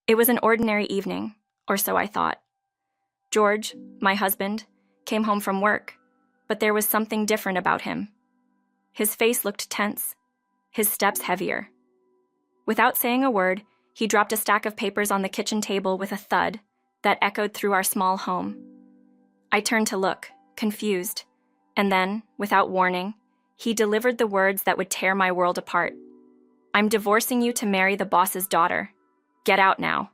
It was an ordinary evening, or so I thought. George, my husband, came home from work, but there was something different about him. His face looked tense, his steps heavier. Without saying a word, he dropped a stack of papers on the kitchen table with a thud that echoed through our small home. I turned to look, confused, and then, without warning, he delivered the words that would tear my world apart. "I'm divorcing you to marry the boss's daughter. Get out now."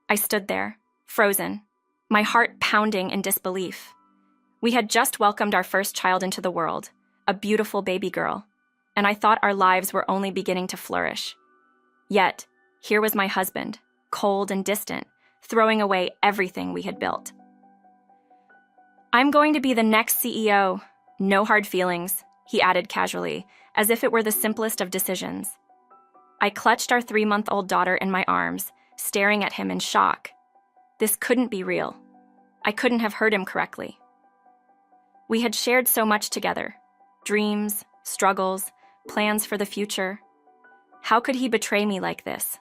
I stood there, frozen, my heart pounding in disbelief. We had just welcomed our first child into the world, a beautiful baby girl, and I thought our lives were only beginning to flourish. Yet, here was my husband, cold and distant, throwing away everything we had built. "I'm going to be the next CEO. No hard feelings," he added casually, as if it were the simplest of decisions. I clutched our 3-month-old daughter in my arms, staring at him in shock. This couldn't be real. I couldn't have heard him correctly. We had shared so much together: dreams, struggles, plans for the future. How could he betray me like this?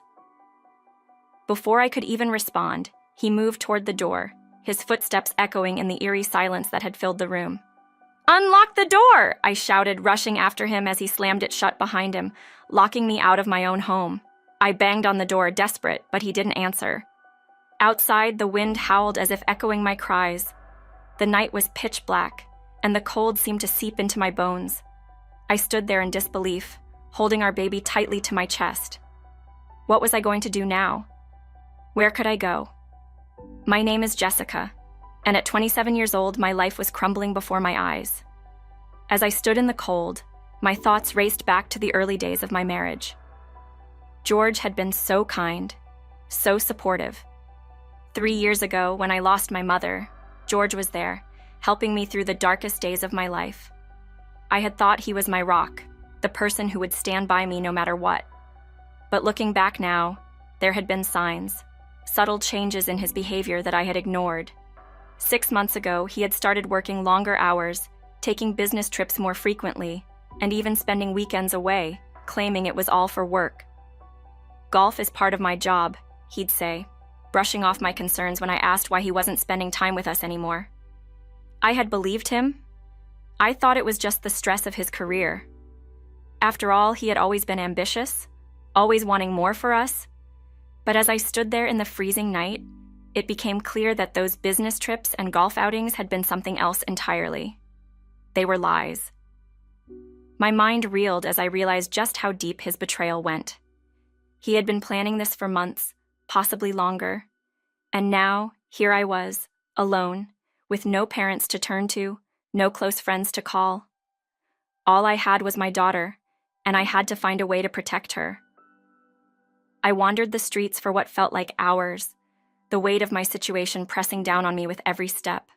Before I could even respond, he moved toward the door, his footsteps echoing in the eerie silence that had filled the room. "Unlock the door!" I shouted, rushing after him as he slammed it shut behind him, locking me out of my own home. I banged on the door, desperate, but he didn't answer. Outside, the wind howled as if echoing my cries. The night was pitch black, and the cold seemed to seep into my bones. I stood there in disbelief, holding our baby tightly to my chest. What was I going to do now? Where could I go? My name is Jessica, and at 27 years old, my life was crumbling before my eyes. As I stood in the cold, my thoughts raced back to the early days of my marriage. George had been so kind, so supportive. 3 years ago, when I lost my mother, George was there, helping me through the darkest days of my life. I had thought he was my rock, the person who would stand by me no matter what. But looking back now, there had been signs, subtle changes in his behavior that I had ignored. 6 months ago, he had started working longer hours, taking business trips more frequently, and even spending weekends away, claiming it was all for work. "Golf is part of my job," he'd say, brushing off my concerns when I asked why he wasn't spending time with us anymore. I had believed him. I thought it was just the stress of his career. After all, he had always been ambitious, always wanting more for us. But as I stood there in the freezing night, it became clear that those business trips and golf outings had been something else entirely. They were lies. My mind reeled as I realized just how deep his betrayal went. He had been planning this for months, possibly longer. And now, here I was, alone, with no parents to turn to, no close friends to call. All I had was my daughter, and I had to find a way to protect her. I wandered the streets for what felt like hours, the weight of my situation pressing down on me with every step.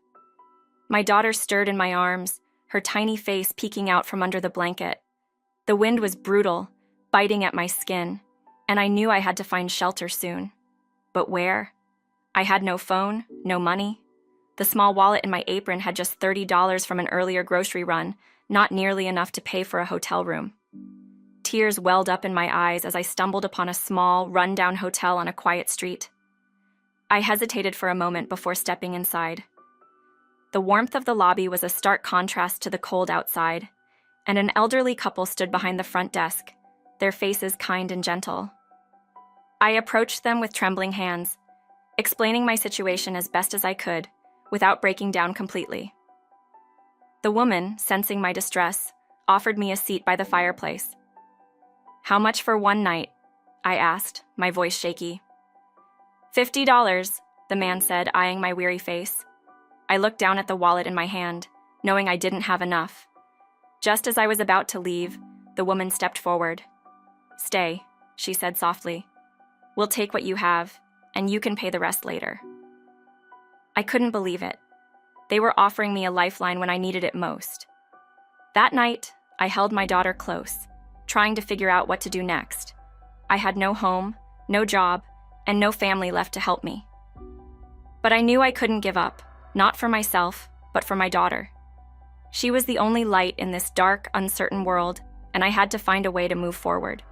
My daughter stirred in my arms, her tiny face peeking out from under the blanket. The wind was brutal, biting at my skin, and I knew I had to find shelter soon. But where? I had no phone, no money. The small wallet in my apron had just $30 from an earlier grocery run, not nearly enough to pay for a hotel room. Tears welled up in my eyes as I stumbled upon a small, run-down hotel on a quiet street. I hesitated for a moment before stepping inside. The warmth of the lobby was a stark contrast to the cold outside, and an elderly couple stood behind the front desk, their faces kind and gentle. I approached them with trembling hands, explaining my situation as best as I could, without breaking down completely. The woman, sensing my distress, offered me a seat by the fireplace. "How much for one night?" I asked, my voice shaky. $50, the man said, eyeing my weary face. I looked down at the wallet in my hand, knowing I didn't have enough. Just as I was about to leave, the woman stepped forward. "Stay," she said softly. "We'll take what you have, and you can pay the rest later." I couldn't believe it. They were offering me a lifeline when I needed it most. That night, I held my daughter close, trying to figure out what to do next. I had no home, no job, and no family left to help me. But I knew I couldn't give up, not for myself, but for my daughter. She was the only light in this dark, uncertain world, and I had to find a way to move forward.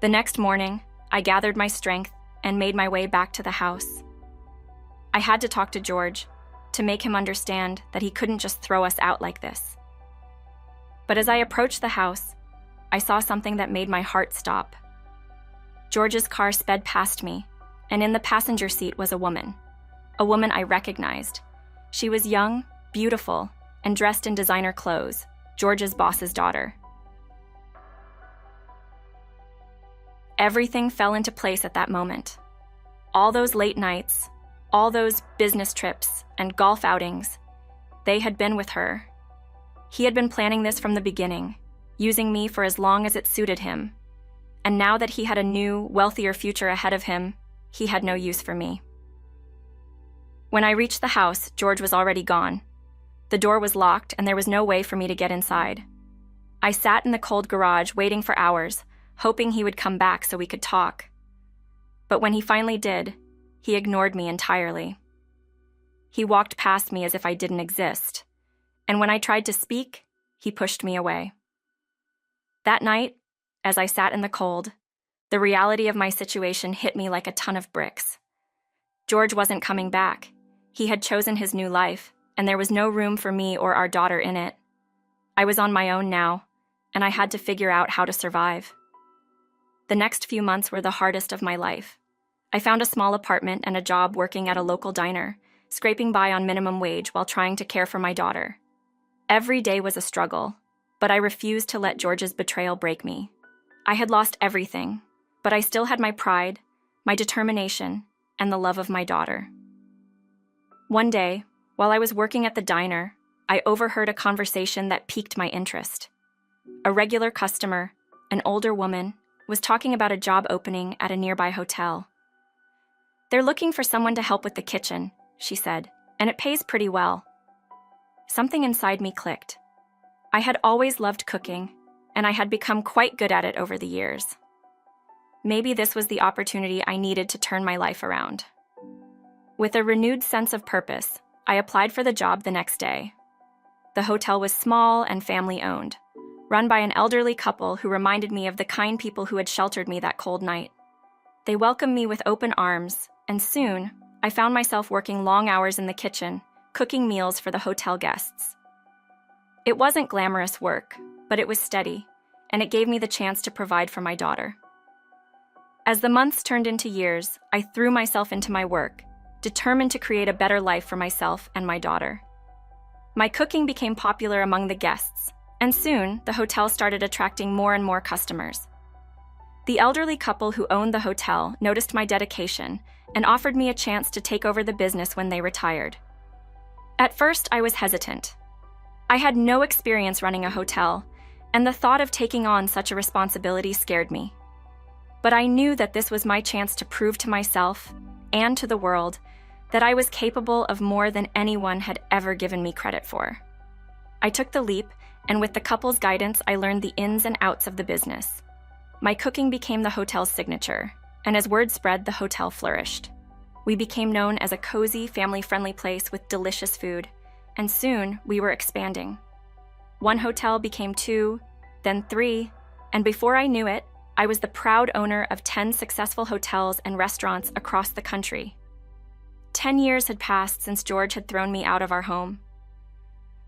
The next morning, I gathered my strength and made my way back to the house. I had to talk to George to make him understand that he couldn't just throw us out like this. But as I approached the house, I saw something that made my heart stop. George's car sped past me, and in the passenger seat was a woman I recognized. She was young, beautiful, and dressed in designer clothes, George's boss's daughter. Everything fell into place at that moment. All those late nights, all those business trips and golf outings, they had been with her. He had been planning this from the beginning, using me for as long as it suited him. And now that he had a new, wealthier future ahead of him, he had no use for me. When I reached the house, George was already gone. The door was locked, and there was no way for me to get inside. I sat in the cold garage waiting for hours, hoping he would come back so we could talk. But when he finally did, he ignored me entirely. He walked past me as if I didn't exist, and when I tried to speak, he pushed me away. That night, as I sat in the cold, the reality of my situation hit me like a ton of bricks. George wasn't coming back. He had chosen his new life, and there was no room for me or our daughter in it. I was on my own now, and I had to figure out how to survive. The next few months were the hardest of my life. I found a small apartment and a job working at a local diner, scraping by on minimum wage while trying to care for my daughter. Every day was a struggle, but I refused to let George's betrayal break me. I had lost everything, but I still had my pride, my determination, and the love of my daughter. One day, while I was working at the diner, I overheard a conversation that piqued my interest. A regular customer, an older woman, was talking about a job opening at a nearby hotel. "They're looking for someone to help with the kitchen," she said, "and it pays pretty well." Something inside me clicked. I had always loved cooking, and I had become quite good at it over the years. Maybe this was the opportunity I needed to turn my life around. With a renewed sense of purpose, I applied for the job the next day. The hotel was small and family-owned, run by an elderly couple who reminded me of the kind people who had sheltered me that cold night. They welcomed me with open arms, and soon, I found myself working long hours in the kitchen, cooking meals for the hotel guests. It wasn't glamorous work, but it was steady, and it gave me the chance to provide for my daughter. As the months turned into years, I threw myself into my work, determined to create a better life for myself and my daughter. My cooking became popular among the guests, and soon the hotel started attracting more and more customers. The elderly couple who owned the hotel noticed my dedication and offered me a chance to take over the business when they retired. At first, I was hesitant. I had no experience running a hotel, and the thought of taking on such a responsibility scared me. But I knew that this was my chance to prove to myself and to the world that I was capable of more than anyone had ever given me credit for. I took the leap, and with the couple's guidance, I learned the ins and outs of the business. My cooking became the hotel's signature, and as word spread, the hotel flourished. We became known as a cozy, family-friendly place with delicious food, and soon we were expanding. One hotel became 2, then 3, and before I knew it, I was the proud owner of 10 successful hotels and restaurants across the country. 10 years had passed since George had thrown me out of our home.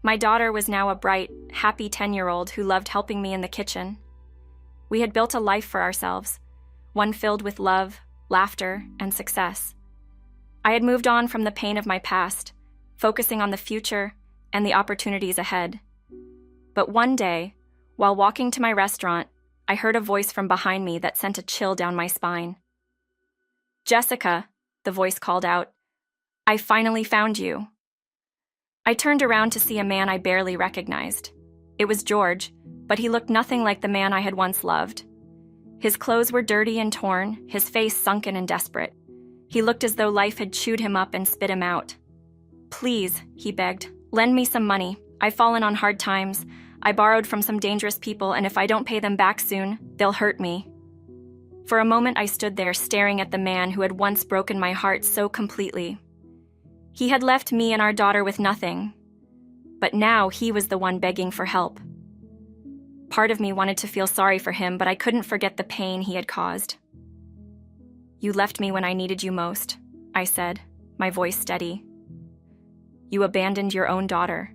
My daughter was now a bright, happy 10-year-old who loved helping me in the kitchen. We had built a life for ourselves, one filled with love, laughter, and success. I had moved on from the pain of my past, focusing on the future and the opportunities ahead. But one day, while walking to my restaurant, I heard a voice from behind me that sent a chill down my spine. "Jessica," the voice called out, "I finally found you." I turned around to see a man I barely recognized. It was George, but he looked nothing like the man I had once loved. His clothes were dirty and torn, his face sunken and desperate. He looked as though life had chewed him up and spit him out. "Please," he begged, "lend me some money. I've fallen on hard times. I borrowed from some dangerous people, and if I don't pay them back soon, they'll hurt me." For a moment, I stood there staring at the man who had once broken my heart so completely. He had left me and our daughter with nothing, but now he was the one begging for help. Part of me wanted to feel sorry for him, but I couldn't forget the pain he had caused. You left me when I needed you most, I said, my voice steady. You abandoned your own daughter.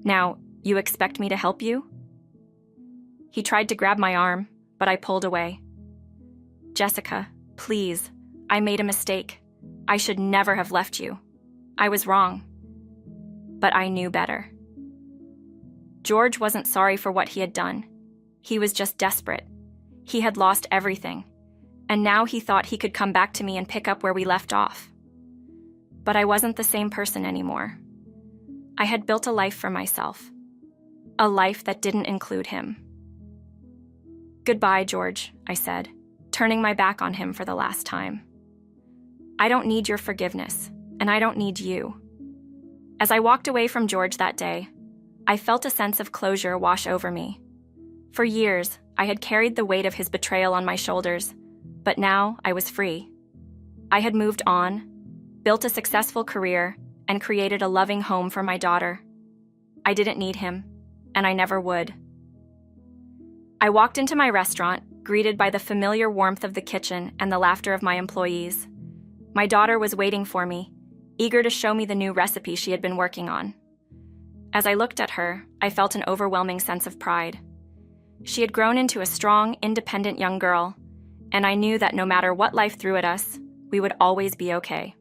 Now, you expect me to help you? He tried to grab my arm, but I pulled away. Jessica, please, I made a mistake. I should never have left you. I was wrong. But I knew better. George wasn't sorry for what he had done. He was just desperate. He had lost everything, and now he thought he could come back to me and pick up where we left off. But I wasn't the same person anymore. I had built a life for myself, a life that didn't include him. Goodbye, George, I said, turning my back on him for the last time. I don't need your forgiveness, and I don't need you. As I walked away from George that day, I felt a sense of closure wash over me. For years, I had carried the weight of his betrayal on my shoulders, but now I was free. I had moved on, built a successful career, and created a loving home for my daughter. I didn't need him, and I never would. I walked into my restaurant, greeted by the familiar warmth of the kitchen and the laughter of my employees. My daughter was waiting for me, eager to show me the new recipe she had been working on. As I looked at her, I felt an overwhelming sense of pride. She had grown into a strong, independent young girl, and I knew that no matter what life threw at us, we would always be okay.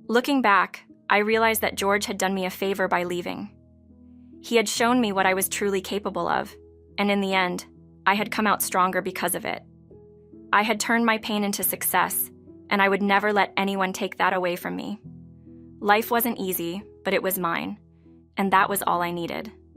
Looking back, I realized that George had done me a favor by leaving. He had shown me what I was truly capable of, and in the end, I had come out stronger because of it. I had turned my pain into success, and I would never let anyone take that away from me. Life wasn't easy, but it was mine, and that was all I needed.